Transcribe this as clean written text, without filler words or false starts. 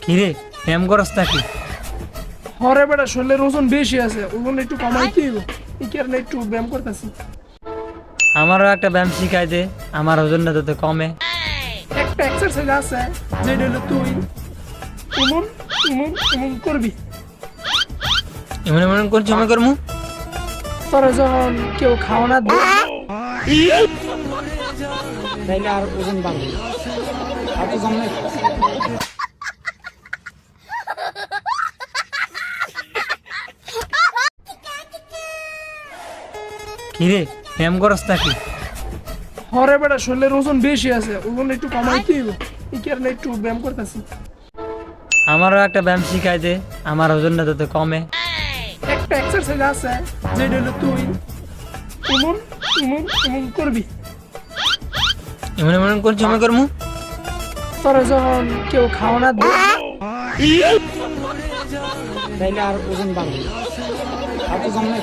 কিরে ব্যায়াম করস নাকি? হরে বেটা শরীরের ওজন বেশি আছে, ওজন একটু কমাইতে হইব। এই কারণে একটু ব্যায়াম করতেছি। আমারও একটা ব্যায়াম শিখাই দে, আমার ওজনটা যাতে কমে। একটা এক্সারসাইজ আছে যেটা হলো তুই এমন এমন এমন করবি। এমন এমন করছি আমি করমু। তোরা যখন কেউ খাওয়ানা দেয় তাইলে আর ওজন বাড়বে, আর ওজন নেই। কিরে ব্যায়াম করস নাকি? হরে বেটা শরীরের ওজন বেশি আছে, ওজন একটু কমাইতে হইব। এই কারণে একটু ব্যায়াম করতেছি। আমারও একটা ব্যায়াম শিখাই দে, আমার ওজনটা যাতে কমে। একটা এক্সারসাইজ আছে যেটা হলো তুই এমন এমন এমন করবি। এমন এমন করছি আমি করমু। তোরা যখন কেউ খাওয়ানা দেয় তাইলে আর ওজন বাড়বে, আর ওজন নেই।